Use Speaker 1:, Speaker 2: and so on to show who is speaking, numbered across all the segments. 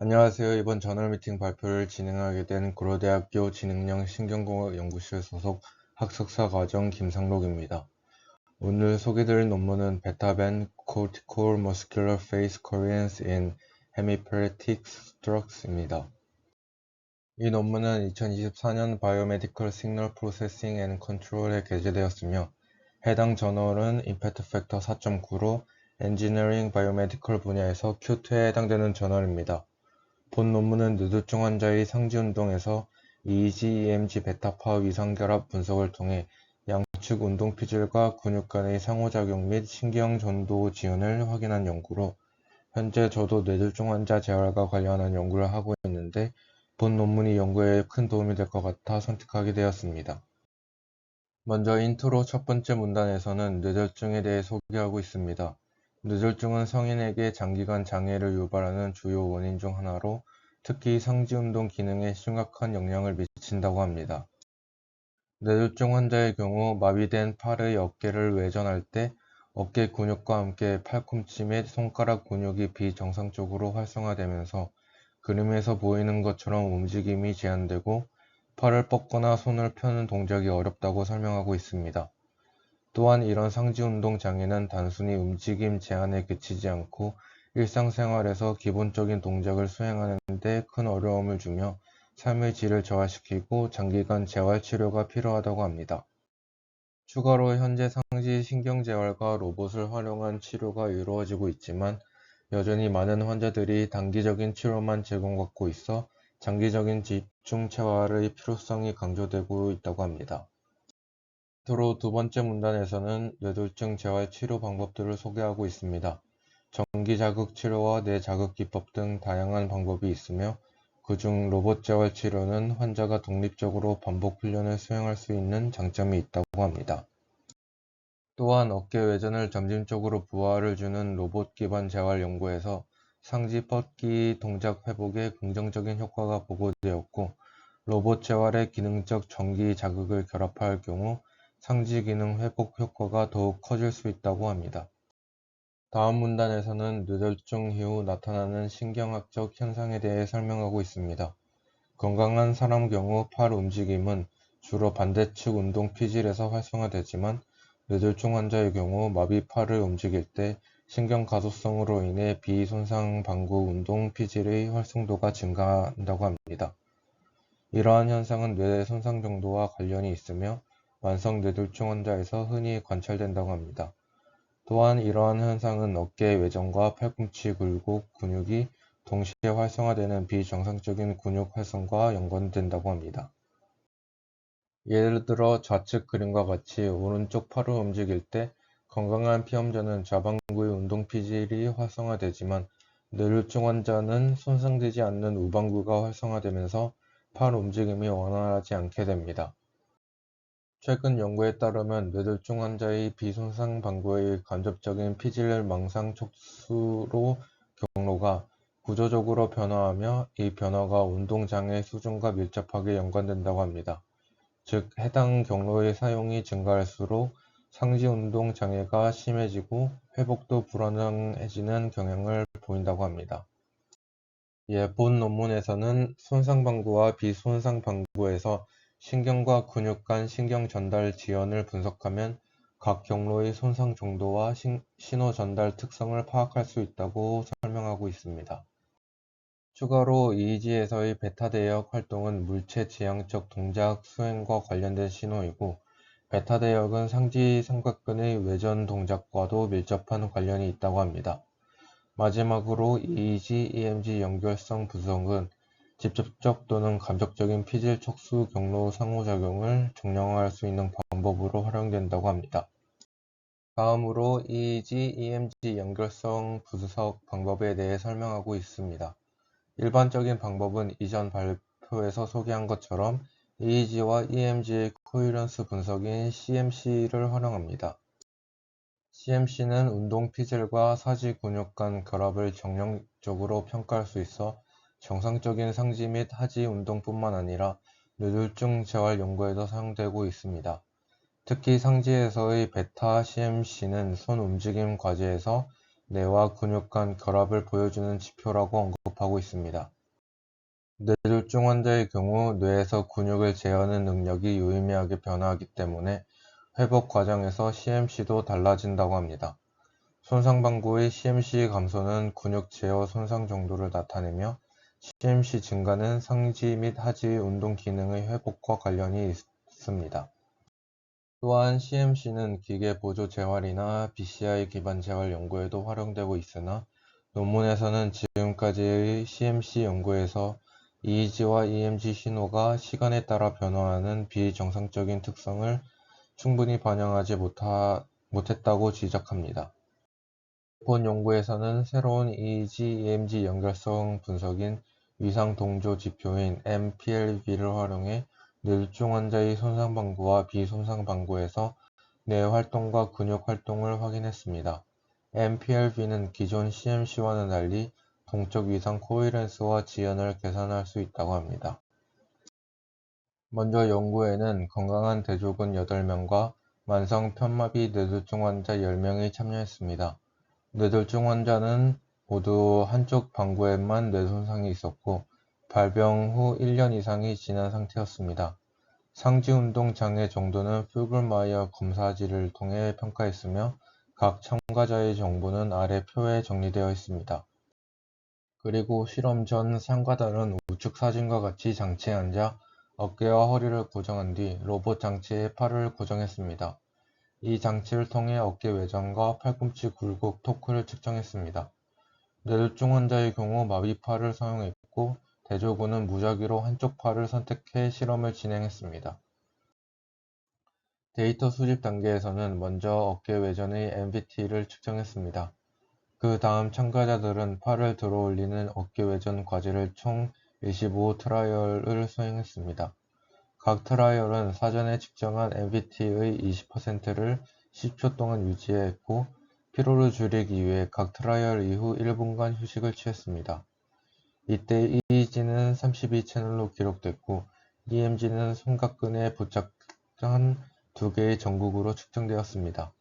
Speaker 1: 안녕하세요. 이번 저널 미팅 발표를 진행하게 된 고려대학교 지능형 신경공학 연구실 소속 학석사 과정 김상록입니다. 오늘 소개드릴 논문은 Beta-Band Cortical Muscular Phase Coherence in Hemiplegic Strokes입니다. 이 논문은 2024년 Biomedical Signal Processing and Control에 게재되었으며 해당 저널은 임팩트 팩터 4.9로 엔지니어링 바이오메디컬 분야에서 Q2에 해당되는 저널입니다. 본 논문은 뇌졸중 환자의 상지운동에서 EEG, EMG 베타파 위상결합 분석을 통해 양측 운동 피질과 근육 간의 상호작용 및 신경 전도 지연을 확인한 연구로 현재 저도 뇌졸중 환자 재활과 관련한 연구를 하고 있는데 본 논문이 연구에 큰 도움이 될 것 같아 선택하게 되었습니다. 먼저 인트로 첫 번째 문단에서는 뇌졸중에 대해 소개하고 있습니다. 뇌졸중은 성인에게 장기간 장애를 유발하는 주요 원인 중 하나로 특히 상지운동 기능에 심각한 영향을 미친다고 합니다. 뇌졸중 환자의 경우 마비된 팔의 어깨를 외전할 때 어깨 근육과 함께 팔꿈치 및 손가락 근육이 비정상적으로 활성화되면서 그림에서 보이는 것처럼 움직임이 제한되고 팔을 뻗거나 손을 펴는 동작이 어렵다고 설명하고 있습니다. 또한 이런 상지운동 장애는 단순히 움직임 제한에 그치지 않고 일상생활에서 기본적인 동작을 수행하는 데 큰 어려움을 주며 삶의 질을 저하시키고 장기간 재활치료가 필요하다고 합니다. 추가로 현재 상지 신경재활과 로봇을 활용한 치료가 이루어지고 있지만 여전히 많은 환자들이 단기적인 치료만 제공받고 있어 장기적인 집중 재활의 필요성이 강조되고 있다고 합니다. 끝으로 두 번째 문단에서는 뇌졸중 재활 치료 방법들을 소개하고 있습니다. 전기자극 치료와 뇌자극 기법 등 다양한 방법이 있으며 그중 로봇 재활 치료는 환자가 독립적으로 반복 훈련을 수행할 수 있는 장점이 있다고 합니다. 또한 어깨 외전을 점진적으로 부하를 주는 로봇 기반 재활 연구에서 상지 뻗기 동작 회복에 긍정적인 효과가 보고되었고 로봇 재활에 기능적 전기 자극을 결합할 경우 상지 기능 회복 효과가 더욱 커질 수 있다고 합니다. 다음 문단에서는 뇌졸중 이후 나타나는 신경학적 현상에 대해 설명하고 있습니다. 건강한 사람 경우 팔 움직임은 주로 반대측 운동 피질에서 활성화되지만 뇌졸중 환자의 경우 마비 팔을 움직일 때 신경 가소성으로 인해 비손상 방구 운동 피질의 활성도가 증가한다고 합니다. 이러한 현상은 뇌 손상 정도와 관련이 있으며 만성 뇌졸중 환자에서 흔히 관찰된다고 합니다. 또한 이러한 현상은 어깨 외전과 팔꿈치 굴곡 근육이 동시에 활성화되는 비정상적인 근육 활성과 연관된다고 합니다. 예를 들어 좌측 그림과 같이 오른쪽 팔을 움직일 때 건강한 피험자는 좌방구의 운동 피질이 활성화되지만 뇌졸중 환자는 손상되지 않는 우방구가 활성화되면서 팔 움직임이 원활하지 않게 됩니다. 최근 연구에 따르면 뇌졸중 환자의 비손상 방구의 간접적인 피질 망상 촉수로 경로가 구조적으로 변화하며 이 변화가 운동장애 수준과 밀접하게 연관된다고 합니다. 즉, 해당 경로의 사용이 증가할수록 상지운동 장애가 심해지고 회복도 불안정해지는 경향을 보인다고 합니다. 본 논문에서는 손상방구와 비손상방구에서 신경과 근육 간 신경 전달 지연을 분석하면 각 경로의 손상 정도와 신호 전달 특성을 파악할 수 있다고 설명하고 있습니다. 추가로 EEG에서의 베타 대역 활동은 물체 지향적 동작 수행과 관련된 신호이고 베타 대역은 상지 삼각근의 외전 동작과도 밀접한 관련이 있다고 합니다. 마지막으로 EEG, EMG 연결성 분석은 직접적 또는 간접적인 피질 촉수 경로 상호작용을 정량화할 수 있는 방법으로 활용된다고 합니다. 다음으로 EEG, EMG 연결성 분석 방법에 대해 설명하고 있습니다. 일반적인 방법은 이전 발표에서 소개한 것처럼 EEG와 EMG의 코헤런스 분석인 CMC를 활용합니다. CMC는 운동 피질과 사지 근육 간 결합을 정량적으로 평가할 수 있어 정상적인 상지 및 하지 운동뿐만 아니라 뇌졸중 재활 연구에도 사용되고 있습니다. 특히 상지에서의 베타 CMC는 손 움직임 과제에서 뇌와 근육 간 결합을 보여주는 지표라고 언급하고 있습니다. 뇌졸중 환자의 경우 뇌에서 근육을 제어하는 능력이 유의미하게 변화하기 때문에 회복 과정에서 CMC도 달라진다고 합니다. 손상방구의 CMC 감소는 근육 제어 손상 정도를 나타내며 CMC 증가는 상지 및 하지 운동 기능의 회복과 관련이 있습니다. 또한 CMC는 기계 보조 재활이나 BCI 기반 재활 연구에도 활용되고 있으나 논문에서는 지금까지의 CMC 연구에서 EEG와 EMG 신호가 시간에 따라 변화하는 비정상적인 특성을 충분히 반영하지 못했다고 지적합니다. 본 연구에서는 새로운 EEG, EMG 연결성 분석인 위상 동조 지표인 MPLV를 활용해 뇌졸중 환자의 손상 방구와 비손상 방구에서 뇌 활동과 근육 활동을 확인했습니다. MPLV는 기존 CMC와는 달리 동적 위상 코헤런스와 지연을 계산할 수 있다고 합니다. 먼저 연구에는 건강한 대조군 8명과 만성 편마비 뇌졸중 환자 10명이 참여했습니다. 뇌졸중 환자는 모두 한쪽 방구에만 뇌손상이 있었고 발병 후 1년 이상이 지난 상태였습니다. 상지운동 장애 정도는 풀글마이어 검사지를 통해 평가했으며 각 참가자의 정보는 아래 표에 정리되어 있습니다. 그리고 실험 전 상과 다른 우측 사진과 같이 장치에 앉아 어깨와 허리를 고정한 뒤 로봇 장치에 팔을 고정했습니다. 이 장치를 통해 어깨 외장과 팔꿈치 굴곡 토크를 측정했습니다. 뇌졸중 환자의 경우 마비팔을 사용했고 대조군은 무작위로 한쪽 팔을 선택해 실험을 진행했습니다. 데이터 수집 단계에서는 먼저 어깨 외전의 MVT를 측정했습니다. 그 다음 참가자들은 팔을 들어올리는 어깨 외전 과제를 총 25 트라이얼을 수행했습니다. 각 트라이얼은 사전에 측정한 MVT의 20%를 10초 동안 유지했고 피로를 줄이기 위해 각 트라이얼 이후 1분간 휴식을 취했습니다. 이때 EEG는 32채널로 기록됐고 EMG는 손각근에 부착한 2개의 전극으로 측정되었습니다.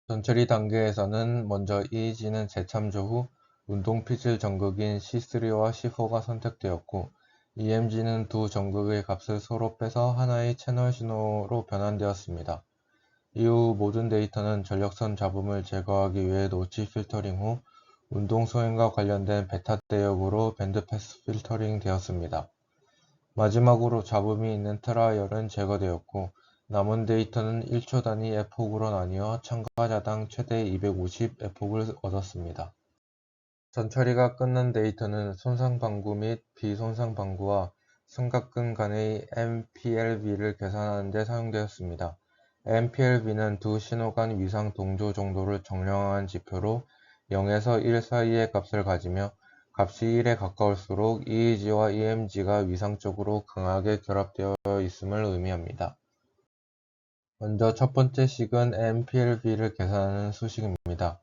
Speaker 1: 전처리 단계에서는 먼저 EEG는 재참조 후 운동 피질 전극인 C3와 C4가 선택되었고 EMG는 두 전극의 값을 서로 빼서 하나의 채널 신호로 변환되었습니다. 이후 모든 데이터는 전력선 잡음을 제거하기 위해 노치 필터링 후 운동 수행과 관련된 베타 대역으로 밴드패스 필터링 되었습니다. 마지막으로 잡음이 있는 트라이얼은 제거되었고 남은 데이터는 1초 단위 에폭으로 나뉘어 참가자당 최대 250 에폭을 얻었습니다. 전처리가 끝난 데이터는 손상 방구 및 비손상 방구와 손각근 간의 MPLV를 계산하는 데 사용되었습니다. MPLV는 두 신호 간 위상 동조 정도를 정량한 지표로 0에서 1 사이의 값을 가지며 값이 1에 가까울수록 EEG와 EMG가 위상적으로 강하게 결합되어 있음을 의미합니다. 먼저 첫 번째 식은 MPLV를 계산하는 수식입니다.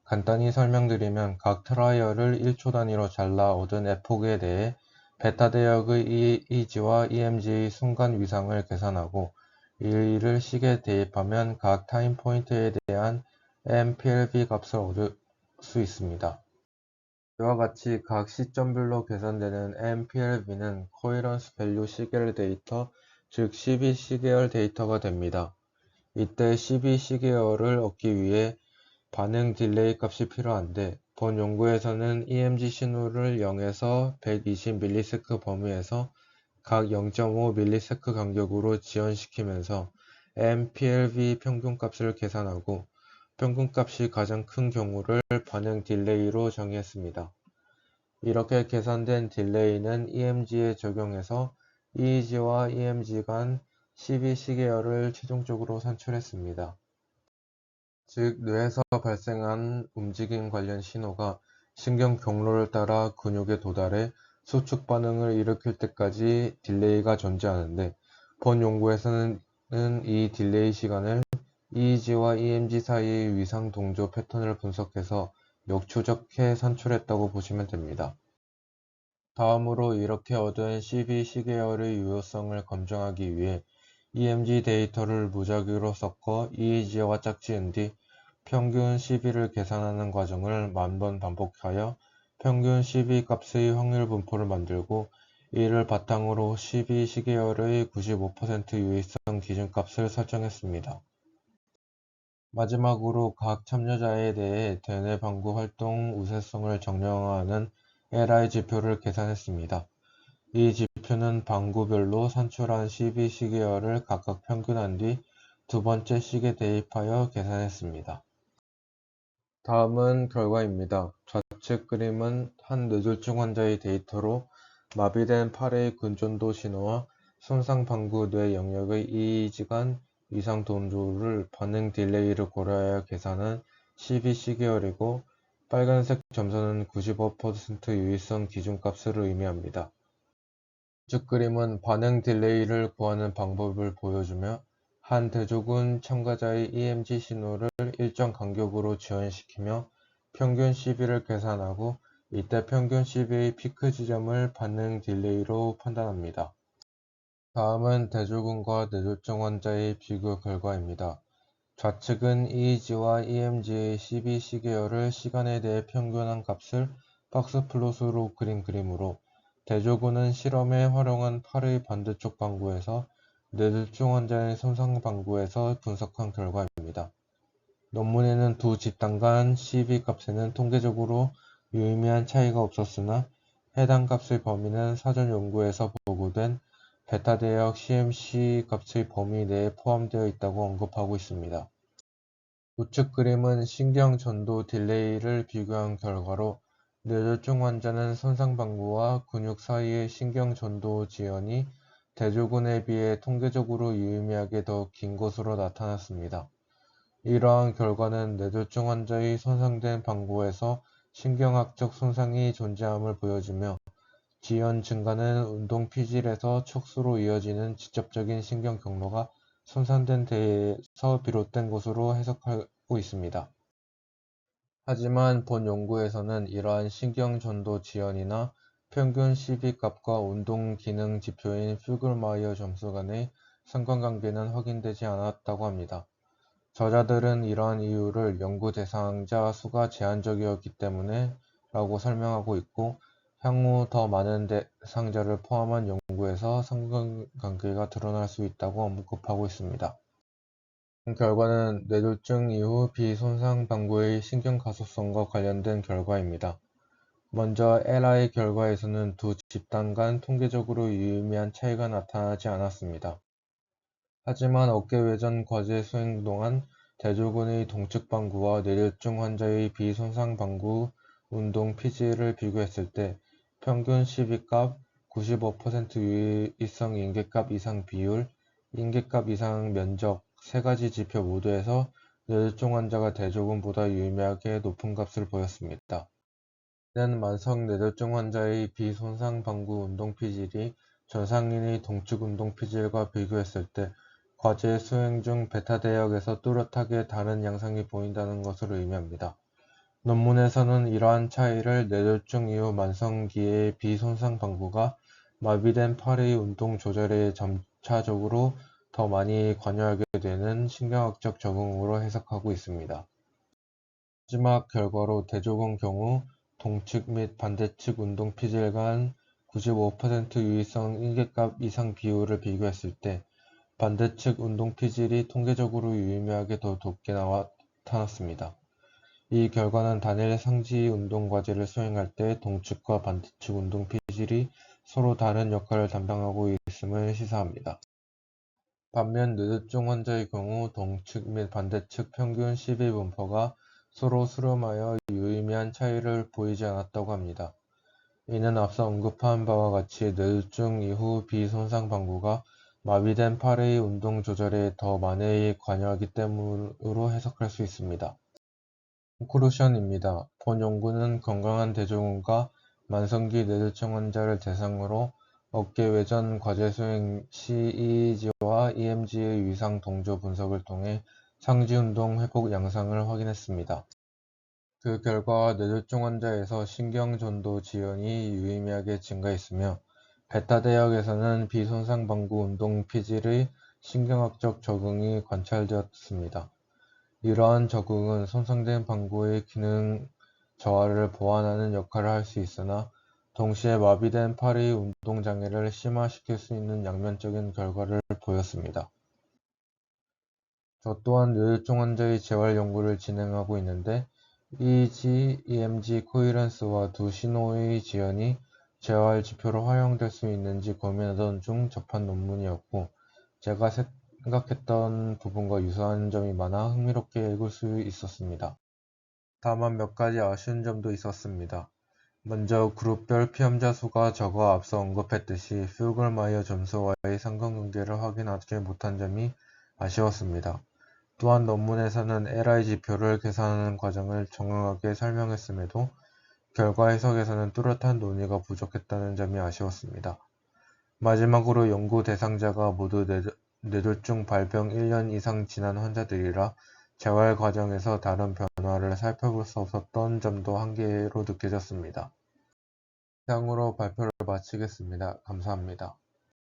Speaker 1: 간단히 설명드리면 각 트라이얼을 1초 단위로 잘라 얻은 에폭에 대해 베타 대역의 EEG와 EMG의 순간 위상을 계산하고 이를 식에 대입하면 각 타임 포인트에 대한 MPLV 값을 얻을 수 있습니다. 이와 같이 각 시점별로 계산되는 MPLV는 코헤런스 밸류 시계열 데이터, 즉 CB 시계열 데이터가 됩니다. 이때 CB 시계열을 얻기 위해 반응 딜레이 값이 필요한데 본 연구에서는 EMG 신호를 0에서 120ms 범위에서 각 0.5ms 간격으로 지연시키면서 MPLV 평균값을 계산하고 평균값이 가장 큰 경우를 반응 딜레이로 정의했습니다. 이렇게 계산된 딜레이는 EMG에 적용해서 EEG와 EMG 간 CB 시계열을 최종적으로 산출했습니다. 즉, 뇌에서 발생한 움직임 관련 신호가 신경 경로를 따라 근육에 도달해 수축 반응을 일으킬 때까지 딜레이가 존재하는데 본 연구에서는 이 딜레이 시간을 EEG와 EMG 사이의 위상 동조 패턴을 분석해서 역추적해 산출했다고 보시면 됩니다. 다음으로 이렇게 얻은 CB 시계열의 유효성을 검증하기 위해 EMG 데이터를 무작위로 섞어 EEG와 짝지은 뒤 평균 CB를 계산하는 과정을 만번 반복하여 평균 CB 값의 확률 분포를 만들고 이를 바탕으로 CB 시계열의 95% 유의성 기준값을 설정했습니다. 마지막으로 각 참여자에 대해 대내 방구 활동 우세성을 정량하는 LI 지표를 계산했습니다. 이 지표는 방구별로 산출한 CB 시계열을 각각 평균한 뒤 두 번째 식에 대입하여 계산했습니다. 다음은 결과입니다. 좌측 그림은 한 뇌졸중 환자의 데이터로 마비된 팔의 근전도 신호와 손상 방구 뇌 영역의 EEG간 이상 동조를 반응 딜레이를 고려하여 계산한 CB 시계열이고 빨간색 점선은 95% 유의성 기준값을 의미합니다. 우측 그림은 반응 딜레이를 구하는 방법을 보여주며 한 대조군 참가자의 EMG 신호를 일정 간격으로 지연시키며 평균 CB를 계산하고 이때 평균 CB의 피크 지점을 반응 딜레이로 판단합니다. 다음은 대조군과 뇌졸중 환자의 비교 결과입니다. 좌측은 EEG와 EMG의 CB 시계열을 시간에 대해 평균한 값을 박스 플롯으로 그린 그림으로 대조군은 실험에 활용한 팔의 반대쪽 방구에서 뇌졸중 환자의 손상 방구에서 분석한 결과입니다. 논문에는 두 집단 간 CB 값에는 통계적으로 유의미한 차이가 없었으나 해당 값의 범위는 사전 연구에서 보고된 베타 대역 CMC 값의 범위 내에 포함되어 있다고 언급하고 있습니다. 우측 그림은 신경 전도 딜레이를 비교한 결과로 뇌졸중 환자는 손상 방구와 근육 사이의 신경 전도 지연이 대조군에 비해 통계적으로 유의미하게 더 긴 것으로 나타났습니다. 이러한 결과는 뇌졸중 환자의 손상된 방구에서 신경학적 손상이 존재함을 보여주며 지연 증가는 운동 피질에서 척수로 이어지는 직접적인 신경 경로가 손상된 데에서 비롯된 것으로 해석하고 있습니다. 하지만 본 연구에서는 이러한 신경 전도 지연이나 평균 CB 값과 운동 기능 지표인 퓨글마이어 점수 간의 상관관계는 확인되지 않았다고 합니다. 저자들은 이러한 이유를 연구 대상자 수가 제한적이었기 때문에 라고 설명하고 있고 향후 더 많은 대상자를 포함한 연구에서 상관관계가 드러날 수 있다고 언급하고 있습니다. 결과는 뇌졸중 이후 비손상 방구의 신경 가소성과 관련된 결과입니다. 먼저 LI 결과에서는 두 집단 간 통계적으로 유의미한 차이가 나타나지 않았습니다. 하지만 어깨 외전 과제 수행 동안 대조군의 동측 방구와 뇌졸중 환자의 비손상 방구 운동 피질을 비교했을 때 평균 CB값, 95% 유의성 인계값 이상 비율, 인계값 이상 면적 세 가지 지표 모두에서 뇌졸중 환자가 대조군보다 유의미하게 높은 값을 보였습니다. 이는 만성 뇌졸중 환자의 비손상 방구 운동 피질이 전상인의 동측 운동 피질과 비교했을 때 과제 수행 중 베타 대역에서 뚜렷하게 다른 양상이 보인다는 것을 의미합니다. 논문에서는 이러한 차이를 뇌졸중 이후 만성기의 비손상 방구가 마비된 팔의 운동 조절에 점차적으로 더 많이 관여하게 되는 신경학적 적응으로 해석하고 있습니다. 마지막 결과로 대조군 경우 동측 및 반대측 운동 피질 간 95% 유의성 인계값 이상 비율을 비교했을 때 반대측 운동 피질이 통계적으로 유의미하게 더 높게 나타났습니다. 이 결과는 단일 상지 운동 과제를 수행할 때 동측과 반대측 운동 피질이 서로 다른 역할을 담당하고 있음을 시사합니다. 반면 뇌졸중 환자의 경우 동측 및 반대측 평균 CB 분포가 서로 수렴하여 유의미한 차이를 보이지 않았다고 합니다. 이는 앞서 언급한 바와 같이 뇌졸중 이후 비손상 방구가 마비된 팔의 운동 조절에 더 많이 관여하기 때문으로 해석할 수 있습니다. 콘클루션입니다. 본 연구는 건강한 대조군과 만성기 뇌졸중 환자를 대상으로 어깨 외전 과제 수행 시 EEG와 EMG의 위상 동조 분석을 통해 상지 운동 회복 양상을 확인했습니다. 그 결과 뇌졸중 환자에서 신경 전도 지연이 유의미하게 증가했으며 베타 대역에서는 비손상 방구 운동 피질의 신경학적 적응이 관찰되었습니다. 이러한 적응은 손상된 방구의 기능 저하를 보완하는 역할을 할 수 있으나 동시에 마비된 팔의 운동장애를 심화시킬 수 있는 양면적인 결과를 보였습니다. 저 또한 뇌졸중 환자의 재활 연구를 진행하고 있는데 EEG, EMG 코히런스와 두 신호의 지연이 재활 지표로 활용될 수 있는지 고민하던 중 접한 논문이었고 제가 생각했던 부분과 유사한 점이 많아 흥미롭게 읽을 수 있었습니다. 다만 몇 가지 아쉬운 점도 있었습니다. 먼저 그룹별 피험자 수가 적어 앞서 언급했듯이 퓨글마이어 점수와의 상관관계를 확인하지 못한 점이 아쉬웠습니다. 또한 논문에서는 LI 지표를 계산하는 과정을 정확하게 설명했음에도 결과 해석에서는 뚜렷한 논의가 부족했다는 점이 아쉬웠습니다. 마지막으로 연구 대상자가 모두 뇌졸중 발병 1년 이상 지난 환자들이라 재활 과정에서 다른 변화를 살펴볼 수 없었던 점도 한계로 느껴졌습니다. 이상으로 발표를 마치겠습니다. 감사합니다.